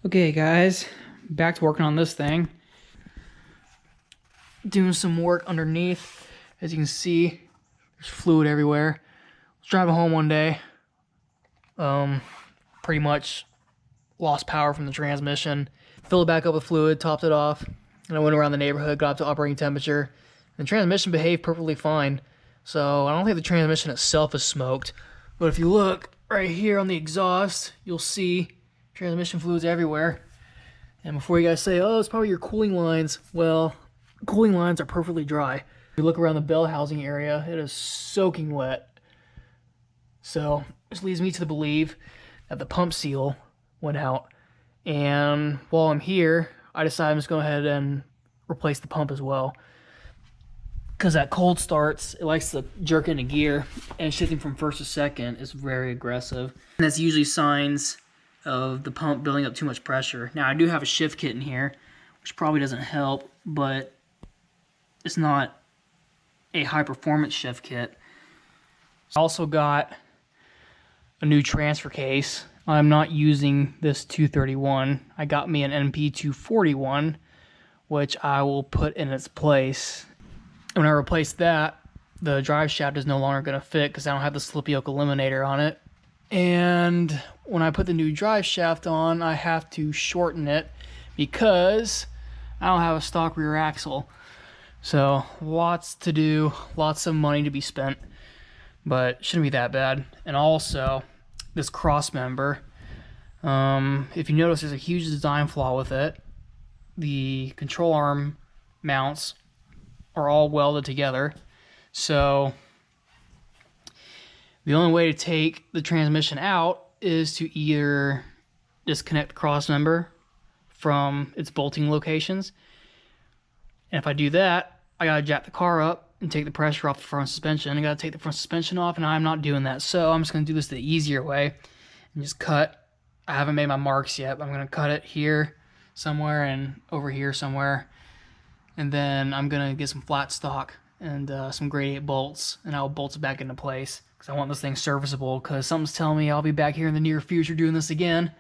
Okay guys, back to working on this thing. Doing some work underneath. As you can see, there's fluid everywhere. I was driving home one day. Pretty much lost power from the transmission. Filled it back up with fluid, topped it off, and I went around the neighborhood, got up to operating temperature. And the transmission behaved perfectly fine. So I don't think the transmission itself is smoked. But if you look right here on the exhaust, you'll see transmission fluids everywhere. And before you guys say, oh, it's probably your cooling lines, well, cooling lines are perfectly dry. If you look around the bell housing area, it is soaking wet. So this leads me to believe that the pump seal went out. And while I'm here, I decided I'm just going to go ahead and replace the pump as well. Because that cold starts, it likes to jerk into gear, and shifting from first to second is very aggressive. And that's usually signs of the pump building up too much pressure. Now I do have a shift kit in here, which probably doesn't help, but it's not a high performance shift kit. I also got a new transfer case. I'm not using this 231. I got me an Np241, which I will put in its place. When I replace that, the drive shaft is no longer going to fit because I don't have the slip yoke eliminator on it. And when I put the new drive shaft on, I have to shorten it because I don't have a stock rear axle. So lots to do, lots of money to be spent, but shouldn't be that bad. And also, this cross member, if you notice, there's a huge design flaw with it. The control arm mounts are all welded together, so the only way to take the transmission out is to either disconnect the cross member from its bolting locations, and if I do that, I gotta jack the car up and take the pressure off the front suspension. I gotta take the front suspension off, and I'm not doing that, so I'm just gonna do this the easier way and just cut. I haven't made my marks yet, but I'm gonna cut it here somewhere and over here somewhere. And then I'm going to get some flat stock and some grade 8 bolts, and I'll bolt it back into place because I want this thing serviceable, because something's telling me I'll be back here in the near future doing this again.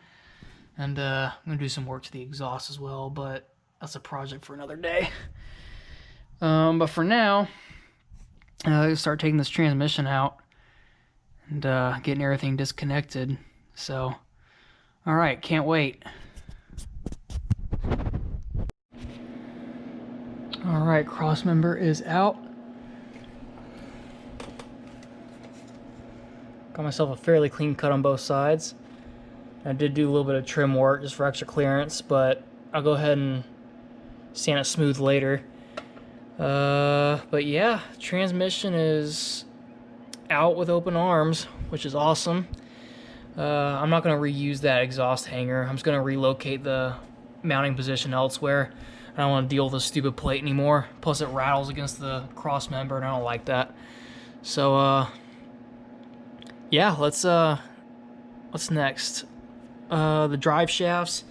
And I'm going to do some work to the exhaust as well, but that's a project for another day. But for now, I'll start taking this transmission out and getting everything disconnected. So, alright, can't wait. Alright, cross member is out. Got myself a fairly clean cut on both sides. I did do a little bit of trim work just for extra clearance, but I'll go ahead and sand it smooth later. But yeah, transmission is out with open arms, which is awesome. I'm not going to reuse that exhaust hanger. I'm just going to relocate the mounting position elsewhere. I don't want to deal with this stupid plate anymore. Plus it rattles against the cross member and I don't like that. So yeah, what's next? The drive shafts.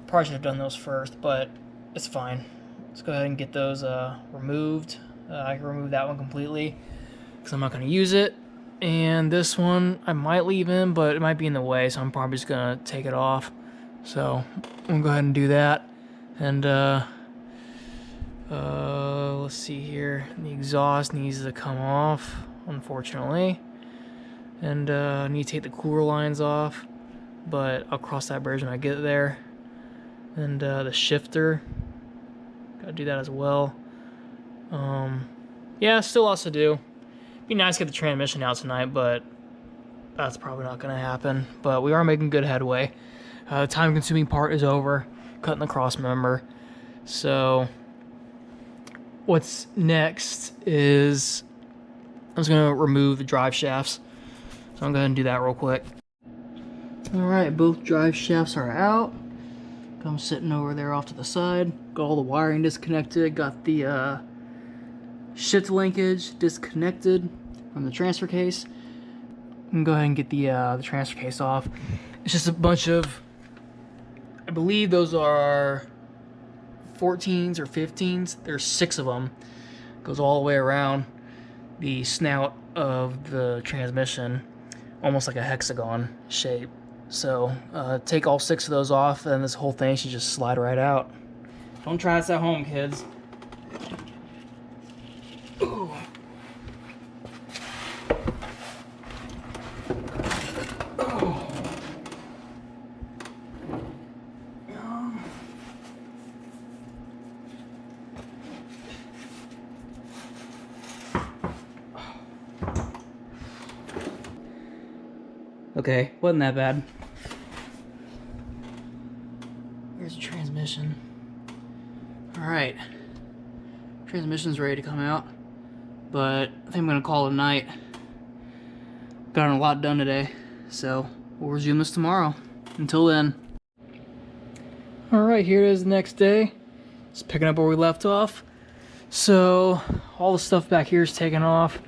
Probably should have done those first, but it's fine. Let's go ahead and get those removed. I can remove that one completely because I'm not going to use it. And this one I might leave in, but it might be in the way, so I'm probably just going to take it off. So I'm going to go ahead and do that. And let's see here. The exhaust needs to come off, unfortunately. And I need to take the cooler lines off, but I'll cross that bridge when I get there. And the shifter, gotta do that as well. Yeah, still lots to do. Be nice to get the transmission out tonight, but that's probably not gonna happen. But we are making good headway. The time-consuming part is over. Cutting the cross member. So what's next is I'm just gonna remove the drive shafts. So I'm gonna go ahead and do that real quick. Alright, both drive shafts are out. I'm sitting over there off to the side. Got all the wiring disconnected. Got the shift linkage disconnected from the transfer case. I'm gonna go ahead and get the transfer case off. It's just a bunch of, I believe those are 14s or 15s. There's 6 of them. Goes all the way around the snout of the transmission, almost like a hexagon shape. So take all 6 of those off, and this whole thing should just slide right out. Don't try this at home, kids. Ooh. Okay, wasn't that bad. Here's the transmission. Alright. Transmission's ready to come out, but I think I'm gonna call it a night. Got a lot done today, so we'll resume this tomorrow. Until then. Alright, here it is the next day. Just picking up where we left off. So, all the stuff back here is taken off.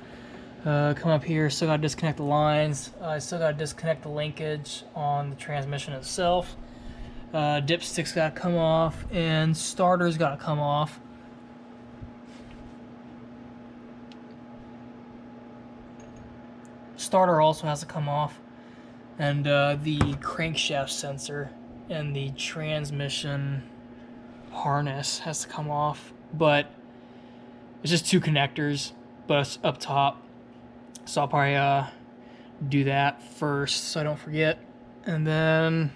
Come up here, still gotta disconnect the lines. I still gotta disconnect the linkage on the transmission itself. Dipstick's gotta come off, and starter's gotta come off. Starter also has to come off, and the crankshaft sensor and the transmission harness has to come off, but it's just 2 connectors, but it's up top. So I'll probably do that first so I don't forget. And then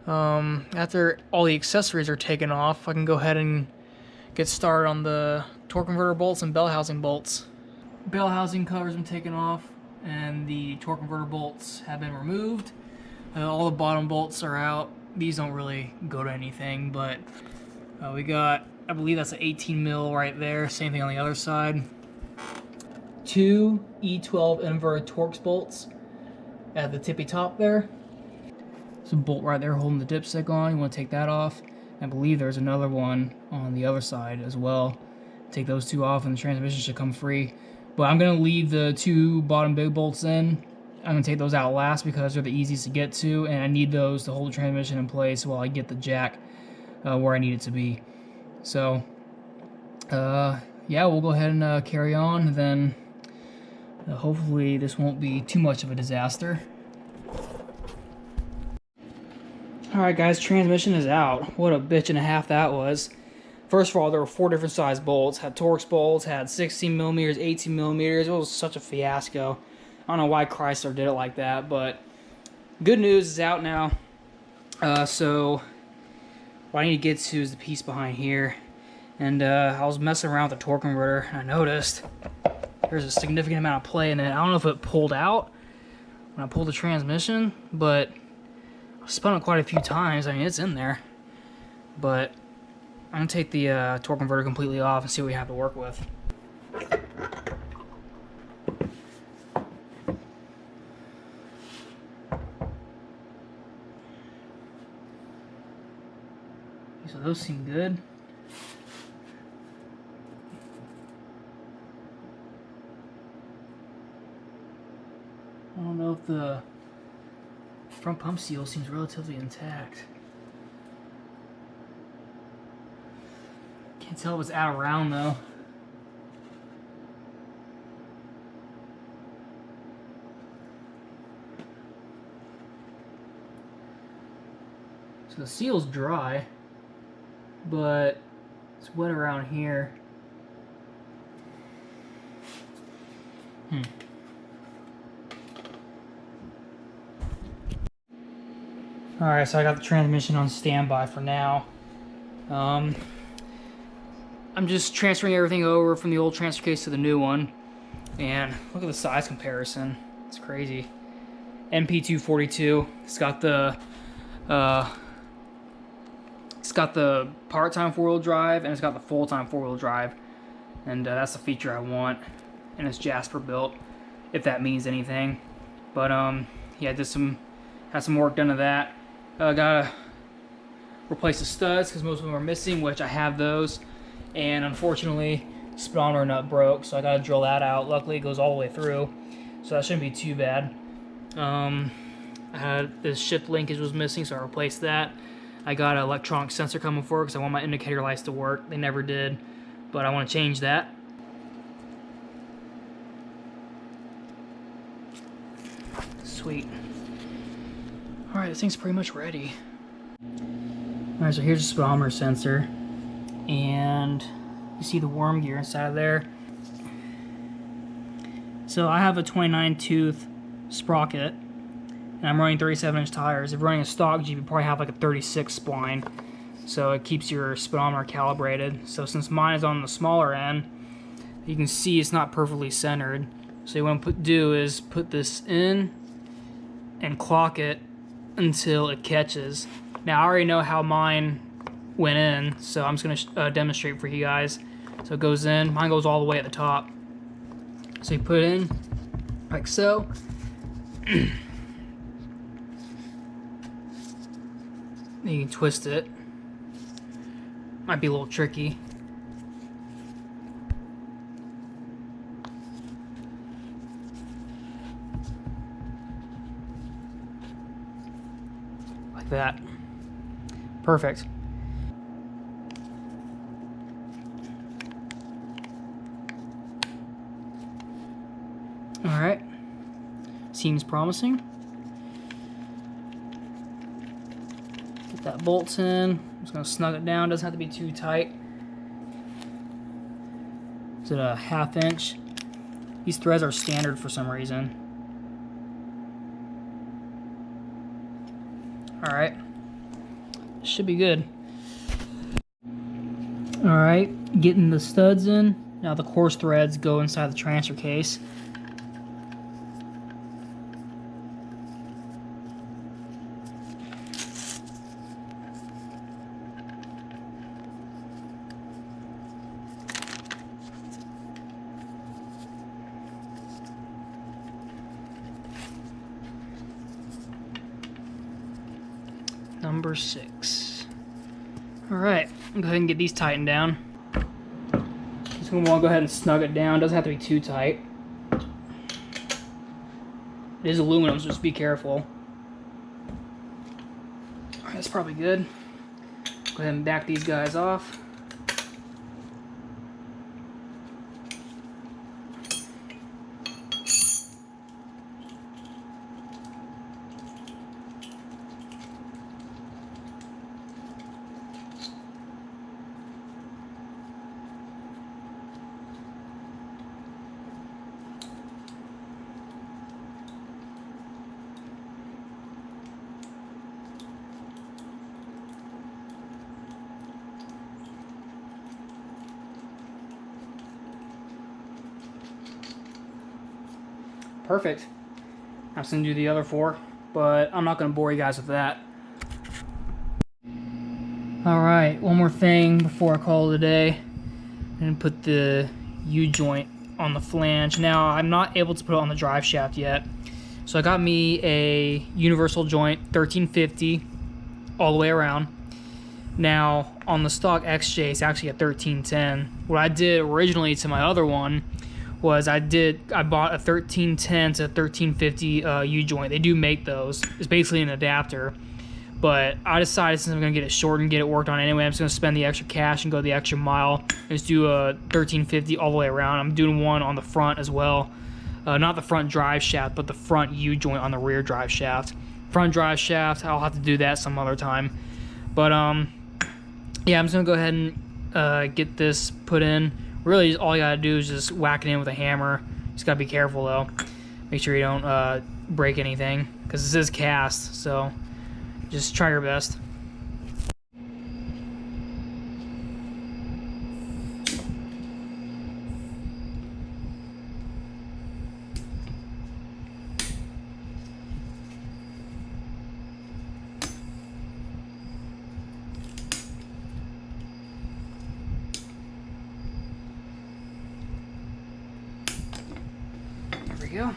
after all the accessories are taken off, I can go ahead and get started on the torque converter bolts and bell housing bolts. Bell housing covers have been taken off, and the torque converter bolts have been removed. All the bottom bolts are out. These don't really go to anything, but we got, I believe that's an 18 mil right there. Same thing on the other side. 2 E12 inverted Torx bolts at the tippy top there. There's a bolt right there holding the dipstick on. You want to take that off. I believe there's another one on the other side as well. Take those 2 off and the transmission should come free. But I'm going to leave the 2 bottom big bolts in. I'm going to take those out last because they're the easiest to get to, and I need those to hold the transmission in place while I get the jack where I need it to be. So, yeah, we'll go ahead and carry on, and then hopefully this won't be too much of a disaster. Alright guys, transmission is out. What a bitch and a half that was. First of all, there were 4 different size bolts. Had Torx bolts, had 16 millimeters, 18 millimeters. It was such a fiasco. I don't know why Chrysler did it like that, but good news is out now. So what I need to get to is the piece behind here. And I was messing around with the torque converter, and I noticed there's a significant amount of play in it. I don't know if it pulled out when I pulled the transmission, but I spun it quite a few times. I mean, it's in there. But I'm going to take the torque converter completely off and see what we have to work with. So those seem good. I don't know if the front pump seal seems relatively intact. Can't tell if it's out around though. So the seal's dry, but it's wet around here. Alright, so I got the transmission on standby for now. I'm just transferring everything over from the old transfer case to the new one. And look at the size comparison. It's crazy. Np242. It's got the part-time 4-wheel drive, and it's got the full-time 4-wheel drive. And that's the feature I want. And it's Jasper built, if that means anything. But yeah, had some work done to that. Gotta replace the studs because most of them are missing, which I have those. And unfortunately, speedometer nut broke, so I gotta drill that out. Luckily, it goes all the way through, so that shouldn't be too bad. I had the shift linkage was missing, so I replaced that. I got an electronic sensor coming forward because I want my indicator lights to work. They never did, but I want to change that. Sweet. Alright, this thing's pretty much ready. Alright, so here's the speedometer sensor. And you see the worm gear inside of there. So I have a 29 tooth sprocket, and I'm running 37-inch tires. If you're running a stock Jeep, you probably have like a 36 spline. So it keeps your speedometer calibrated. So since mine is on the smaller end, you can see it's not perfectly centered. So what I'm do is put this in and clock it until it catches. Now I already know how mine went in, so I'm just going to demonstrate for you guys. So it goes in, mine goes all the way at the top. So you put it in like so. Then you can twist it. Might be a little tricky. Like that. Perfect. Alright. Seems promising. Get that bolt in. I'm just going to snug it down. Doesn't have to be too tight. Is it a 1/2 inch? These threads are standard for some reason. Alright. Should be good. Alright, getting the studs in. Now the coarse threads go inside the transfer case. Number 6. Alright, go ahead and get these tightened down. Just gonna go ahead and snug it down. Doesn't have to be too tight. It is aluminum, so just be careful. Alright, that's probably good. Go ahead and back these guys off. Perfect. I'm just gonna do the other 4, but I'm not gonna bore you guys with that. Alright, one more thing before I call it a day. I'm gonna put the U-joint on the flange. Now, I'm not able to put it on the drive shaft yet. So I got me a universal joint 1350 all the way around. Now, on the stock XJ, it's actually a 1310. What I did originally to my other one was I bought a 1310 to 1350 U-joint. They do make those. It's basically an adapter. But I decided since I'm going to get it short and get it worked on anyway, I'm just going to spend the extra cash and go the extra mile and just do a 1350 all the way around. I'm doing one on the front as well. Not the front drive shaft, but the front U-joint on the rear drive shaft. Front drive shaft, I'll have to do that some other time. But yeah, I'm just going to go ahead and get this put in. Really, all you gotta do is just whack it in with a hammer. Just gotta be careful though. Make sure you don't break anything, because this is cast, so just try your best. There we go.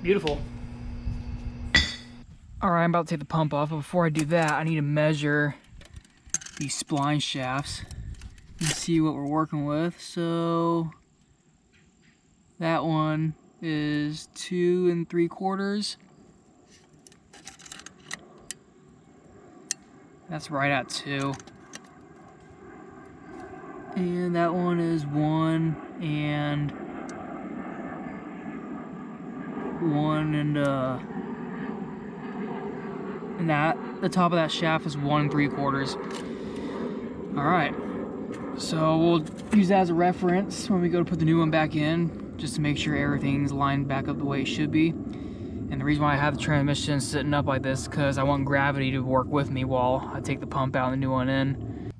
Beautiful. Alright, I'm about to take the pump off, but before I do that, I need to measure these spline shafts and see what we're working with. So that one is 2 3/4. That's right at 2. And that one is 1 and 1 and that the top of that shaft is 1 3/4. All right, so we'll use that as a reference when we go to put the new one back in, just to make sure everything's lined back up the way it should be. And the reason why I have the transmission sitting up like this is because I want gravity to work with me while I take the pump out and the new one in.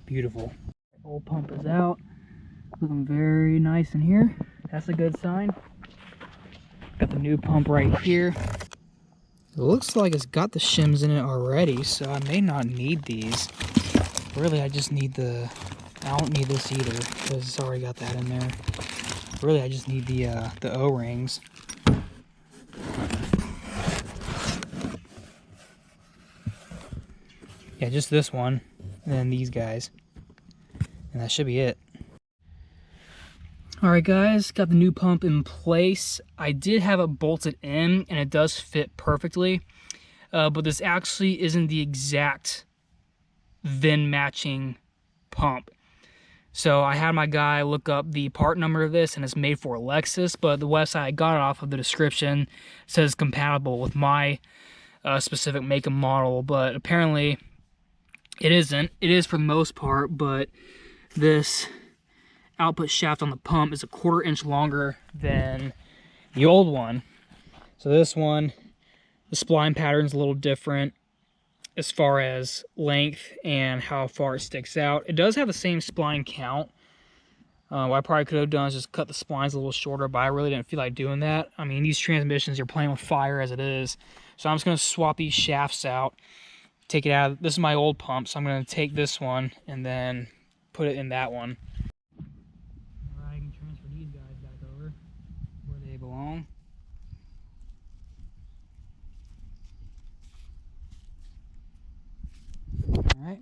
Beautiful. Old pump is out. Looking very nice in here. That's a good sign. Got the new pump right here. It looks like it's got the shims in it already, so I may not need these. Really, I just need I don't need this either, because it's already got that in there. Really, I just need the O-rings. Yeah, just this one, and then these guys. And that should be it. Alright guys, got the new pump in place. I did have it bolted in, and it does fit perfectly. But this actually isn't the exact VIN matching pump. So I had my guy look up the part number of this, and it's made for a Lexus, but the website I got it off of, the description says compatible with my specific make and model, but apparently it isn't. It is for the most part, but this output shaft on the pump is 1/4 inch longer than the old one. So this one, the spline pattern's a little different as far as length and how far it sticks out. It does have the same spline count. What I probably could have done is just cut the splines a little shorter, but I really didn't feel like doing that. I mean, these transmissions, you're playing with fire as it is. So I'm just going to swap these shafts out, take it out. This is my old pump, so I'm going to take this one and then put it in that one. All right, I can transfer these guys back over where they belong. All right.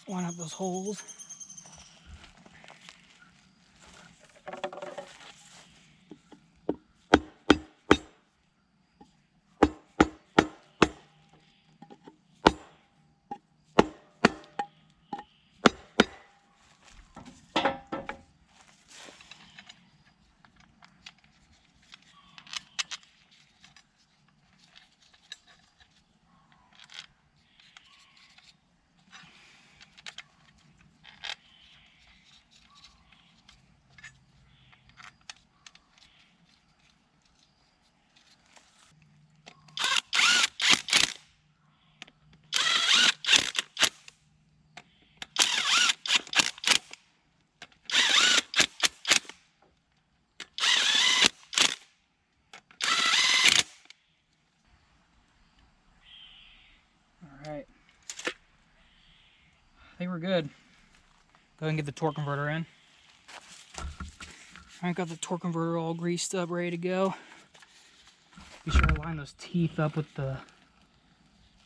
Line up those holes. Alright, I think we're good. Go ahead and get the torque converter in. I've got the torque converter all greased up, ready to go. Be sure to line those teeth up with the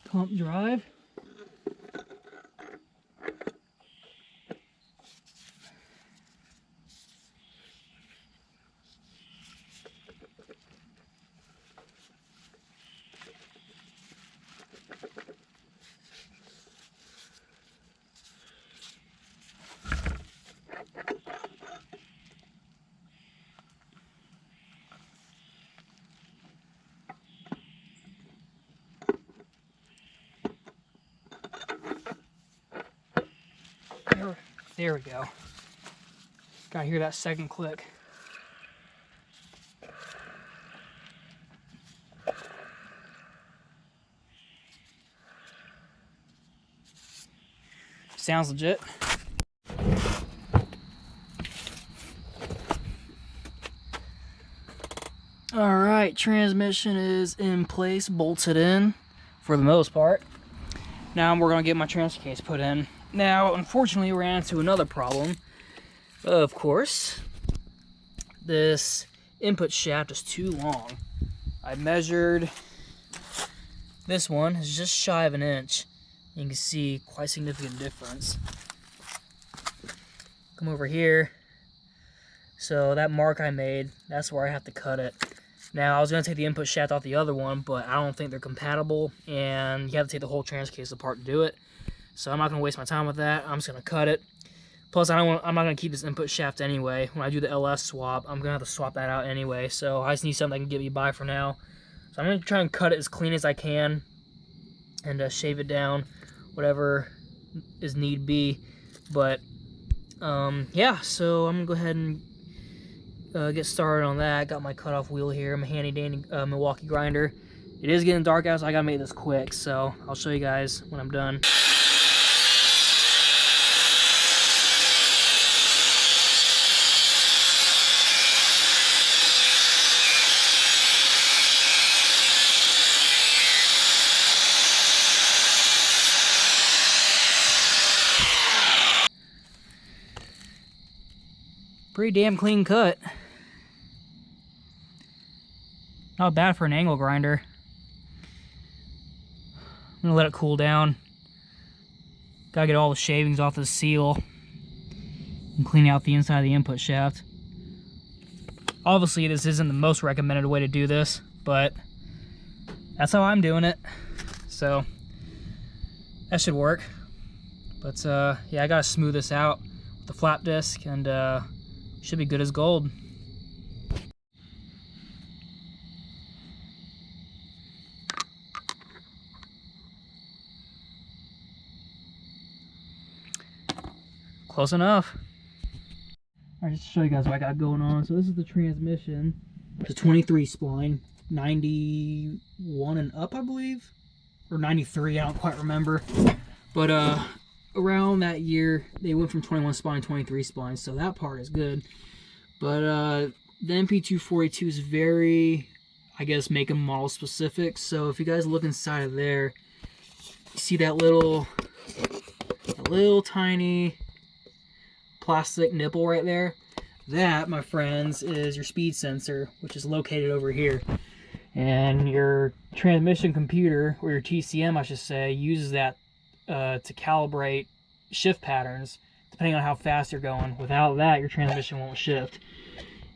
pump drive. There we go. Gotta hear that second click. Sounds legit. Alright, transmission is in place, bolted in for the most part. Now we're gonna get my transfer case put in. Now, unfortunately, we ran into another problem. Of course, this input shaft is too long. I measured, this one is just shy of an inch. You can see quite significant difference. Come over here. So that mark I made, that's where I have to cut it. Now, I was going to take the input shaft off the other one, but I don't think they're compatible, and you have to take the whole transfer case apart to do it. So I'm not going to waste my time with that. I'm just going to cut it. Plus, I'm not going to keep this input shaft anyway. When I do the LS swap, I'm going to have to swap that out anyway. So I just need something that can get me by for now. So I'm going to try and cut it as clean as I can and shave it down, whatever is need be. But yeah, so I'm going to go ahead and get started on that. Got my cutoff wheel here, my handy dandy Milwaukee grinder. It is getting dark out, so I gotta make this quick, so I'll show you guys when I'm done. Pretty damn clean cut. Not bad for an angle grinder. I'm gonna let it cool down. Gotta get all the shavings off the seal and clean out the inside of the input shaft. Obviously, this isn't the most recommended way to do this, but that's how I'm doing it. So that should work. But yeah, I gotta smooth this out with the flap disc, and should be good as gold. Close enough. Alright, just to show you guys what I got going on. So this is the transmission. It's a 23 spline, 91 and up, I believe, or 93. I don't quite remember. But around that year, they went from 21 spline to 23 spline, so that part is good. But the Np242 is very, I guess, make and model specific. So if you guys look inside of there, you see that little tiny plastic nipple right there. That, my friends, is your speed sensor, which is located over here. And your transmission computer, or your TCM I should say, uses that to calibrate shift patterns depending on how fast you're going. Without that, your transmission won't shift.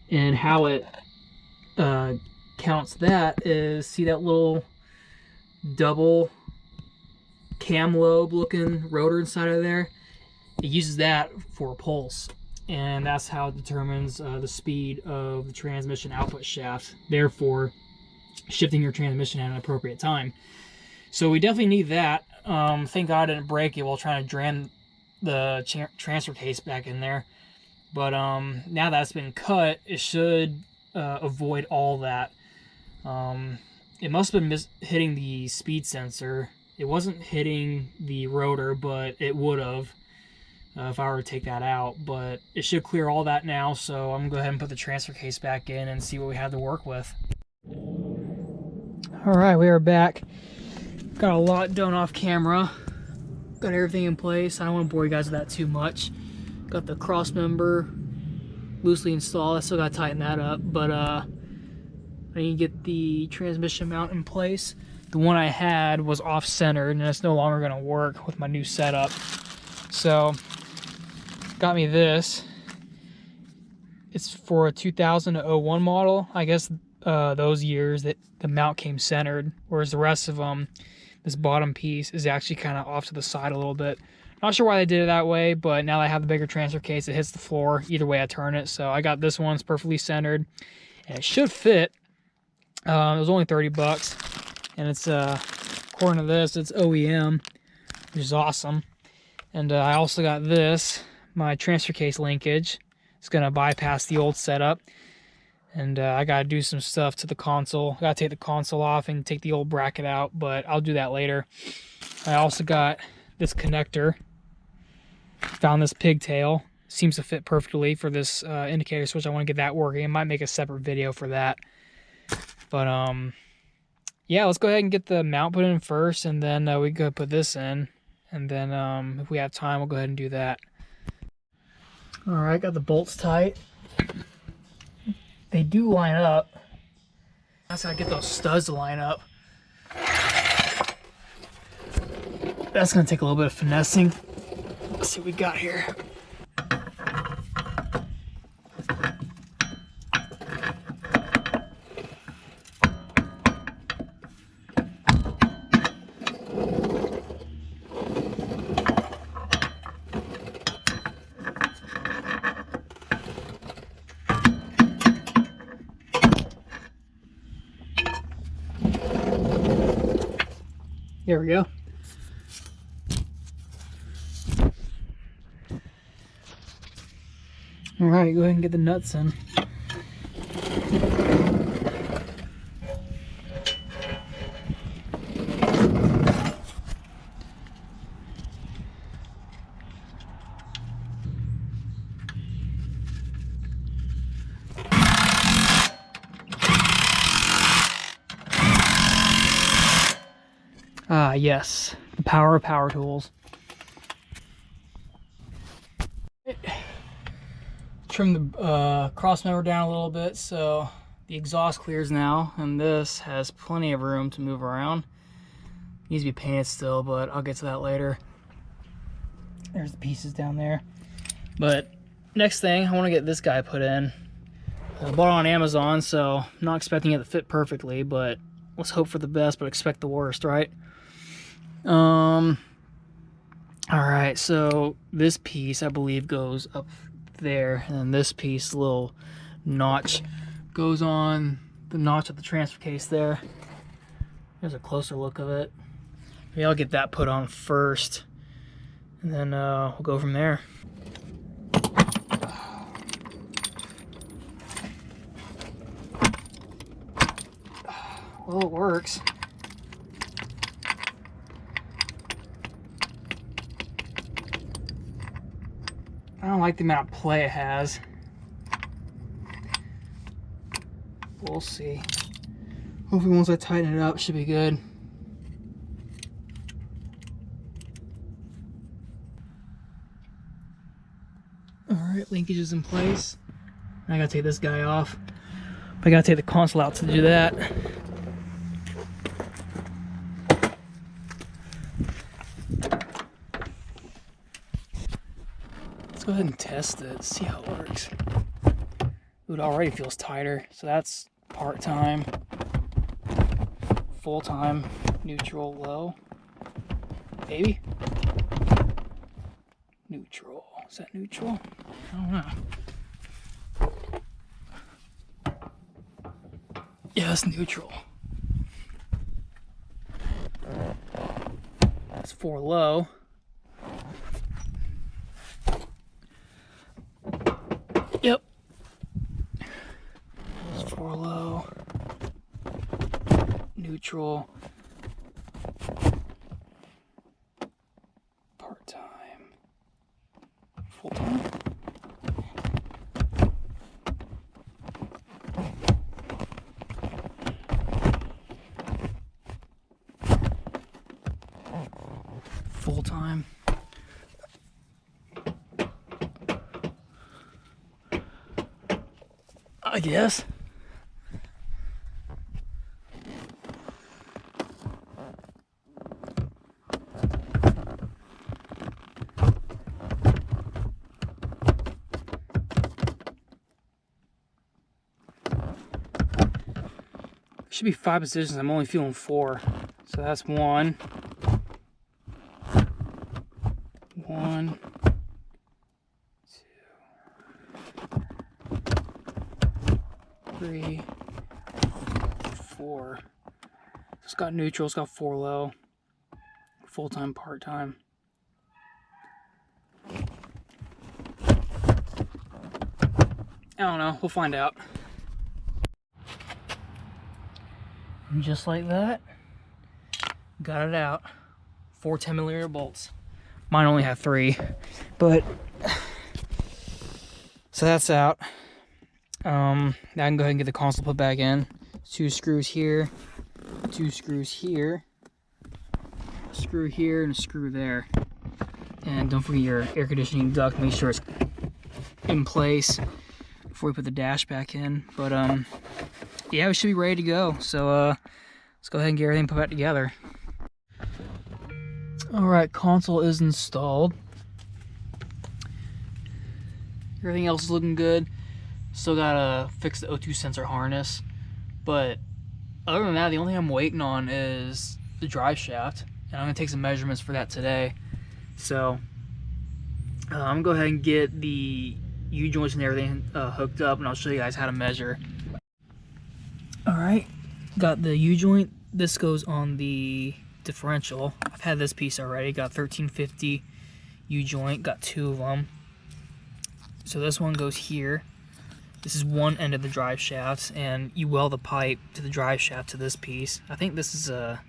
And how it counts that is, see that little double cam lobe looking rotor inside of there? It uses that for a pulse, and that's how it determines the speed of the transmission output shaft, therefore shifting your transmission at an appropriate time. So we definitely need that. Thank God I didn't break it while trying to jam the transfer case back in there. But now that it's been cut, it should avoid all that. It must have been hitting the speed sensor. It wasn't hitting the rotor, but it would have if I were to take that out. But it should clear all that now, so I'm going to go ahead and put the transfer case back in and see what we have to work with. Alright, we are back. Got a lot done off camera. Got everything in place. I don't want to bore you guys with that too much. Got the cross member loosely installed. I still got to tighten that up, but I need to get the transmission mount in place. The one I had was off-centered, and it's no longer going to work with my new setup. So, got me this. It's for a 2000 to 01 model. I guess those years that the mount came centered, whereas the rest of them, this bottom piece is actually kind of off to the side a little bit. Not sure why they did it that way, but now that I have the bigger transfer case, it hits the floor either way I turn it. So I got this one, it's perfectly centered, and it should fit. It was only 30 bucks, and it's according to this, it's OEM, which is awesome. And I also got this, my transfer case linkage. It's gonna bypass the old setup, and I gotta do some stuff to the console. I gotta take the console off and take the old bracket out, but I'll do that later. I also got this connector. Found this pigtail. Seems to fit perfectly for this indicator switch. I want to get that working. I might make a separate video for that. But yeah, let's go ahead and get the mount put in first, and then we go put this in, and then if we have time, we'll go ahead and do that. All right, got the bolts tight. They do line up. That's gotta get those studs to line up. That's gonna take a little bit of finessing. Let's see what we got here. There we go. All right, go ahead and get the nuts in. Ah, yes, the power of power tools. Trim the cross member down a little bit so the exhaust clears now, and this has plenty of room to move around. Needs to be painted still, but I'll get to that later. There's the pieces down there. But next thing, I want to get this guy put in. I bought it on Amazon, so I'm not expecting it to fit perfectly, but let's hope for the best, but expect the worst, right? All right, so this piece I believe goes up there, and then this piece, little notch, goes on the notch of the transfer case there. There's a closer look of it. Maybe I'll get that put on first, and then we'll go from there. Well, it works. I don't like the amount of play it has. We'll see. Hopefully once I tighten it up, it should be good. Alright, linkage is in place. I gotta take this guy off. But I gotta take the console out to do that. Let's go ahead and test it, see how it works. Ooh, it already feels tighter, so that's part-time, full-time, neutral, low. Maybe? Neutral. Is that neutral? I don't know. Yeah, that's neutral. That's 4 low. Yep. It's 4 low. Neutral. Part-time. Full-time. Full-time. I guess. Should be 5 positions. I'm only feeling 4. So that's 1. 1, 2, 3, 4. It's got neutral, it's got 4 low. Full-time, part-time. I don't know, we'll find out. And just like that, got it out. 4 10mm bolts. Mine only have 3, but so that's out. Now I can go ahead and get the console put back in. 2 screws here, 2 screws here, a screw here, and a screw there. And don't forget your air conditioning duct, make sure it's in place before we put the dash back in. But yeah, we should be ready to go. So let's go ahead and get everything put back together. Alright, console is installed. Everything else is looking good. Still gotta fix the O2 sensor harness. But other than that, the only thing I'm waiting on is the drive shaft. And I'm gonna take some measurements for that today. So I'm gonna go ahead and get the U-joints and everything hooked up, and I'll show you guys how to measure. Alright, got the U-joint. This goes on the differential. I've had this piece already. Got 1350 U-joint, got 2 of them. So this one goes here. This is one end of the drive shaft, and you weld the pipe to the drive shaft to this piece. I think this is a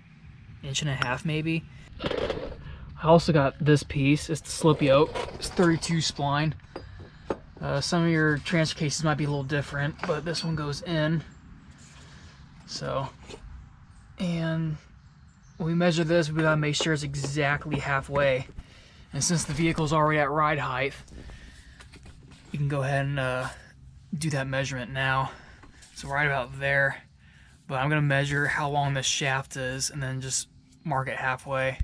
1.5 inches maybe. I also got this piece. It's the slip yoke. It's 32 spline. Some of your transfer cases might be a little different, but this one goes in. So, and when we measure this, we gotta make sure it's exactly halfway. And since the vehicle's already at ride height, you can go ahead and do that measurement now. So right about there. But I'm gonna measure how long this shaft is and then just mark it halfway.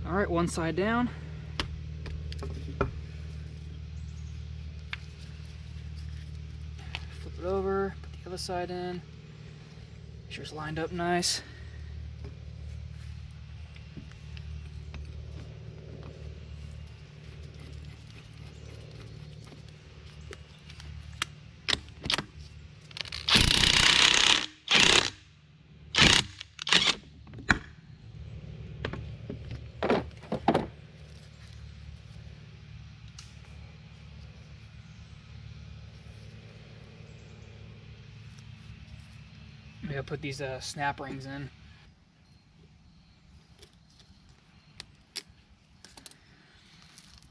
All right, one side down. Flip it over, put the other side in. Make sure it's lined up nice. I'm gonna put these snap rings in.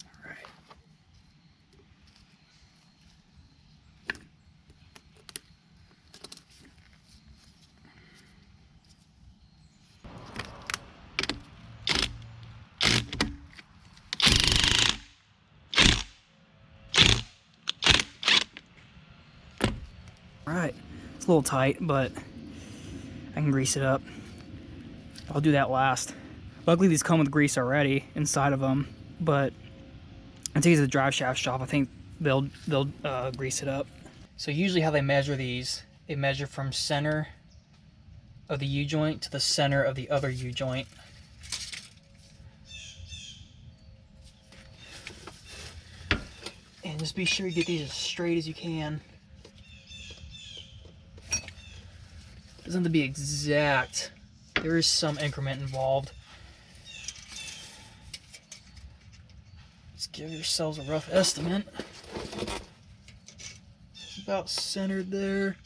All right. All right. It's a little tight, but I can grease it up. I'll do that last. Luckily these come with grease already inside of them, but until you get to the drive shaft shop, I think they'll grease it up. So usually how they measure these, they measure from center of the U-joint to the center of the other U-joint. And just be sure you get these as straight as you can. Doesn't have to be exact. There is some increment involved. Let's give yourselves a rough estimate. About centered there.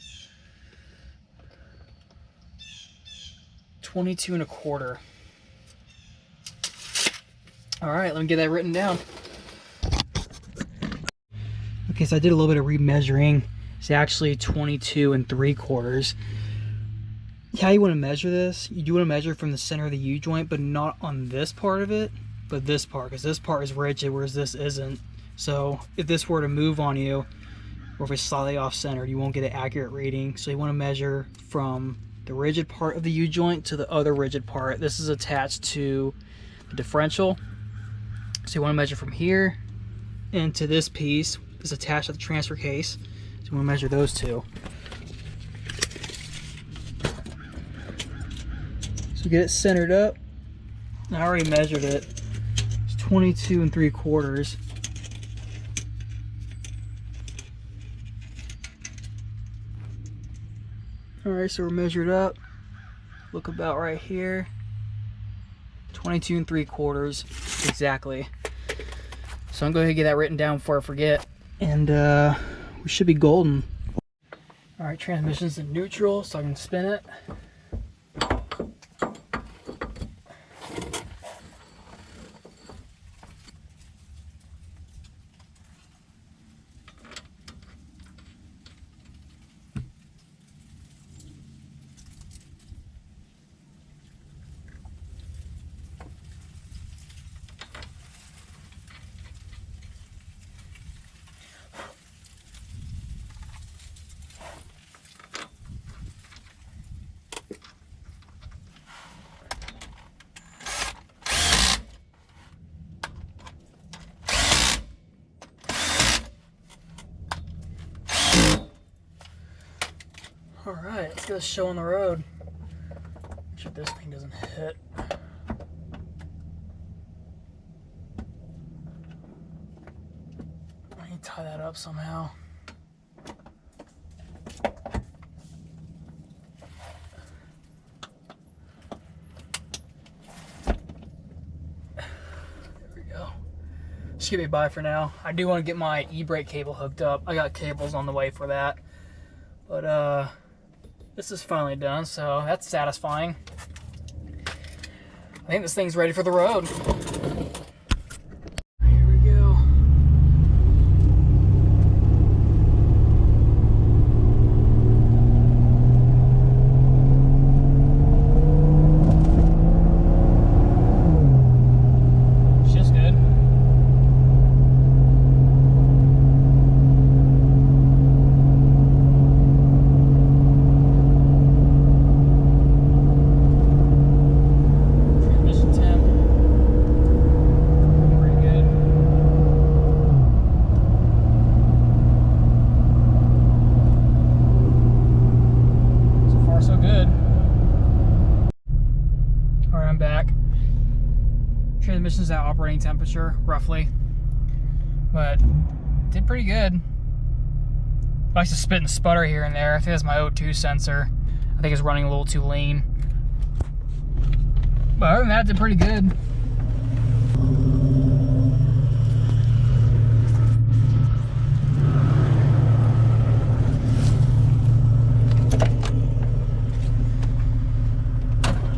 22.25. All right, let me get that written down. Okay, so I did a little bit of remeasuring. It's actually 22.75. How you want to measure this, you do want to measure from the center of the U-joint, but not on this part of it, but this part, because this part is rigid, whereas this isn't. So if this were to move on you, or if it's slightly off-centered, you won't get an accurate reading. So you want to measure from the rigid part of the U-joint to the other rigid part. This is attached to the differential. So you want to measure from here into this piece is attached to the transfer case. So you want to measure those two. So get it centered up. I already measured it. It's 22.75. Alright, so we're measured up. Look about right here. 22.75 exactly. So I'm going to get that written down before I forget. And we should be golden. Alright, transmission's in neutral, so I can spin it. Alright, let's get a show on the road. Make sure this thing doesn't hit. I need to tie that up somehow. Just give me bye for now. I do want to get my e-brake cable hooked up. I got cables on the way for that. But this is finally done, so that's satisfying. I think this thing's ready for the road. Here we go. Transmission's at operating temperature, roughly, but did pretty good. Likes to spit and sputter here and there. I think that's my O2 sensor. I think it's running a little too lean. But other than that, did pretty good.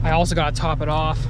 I also got to top it off.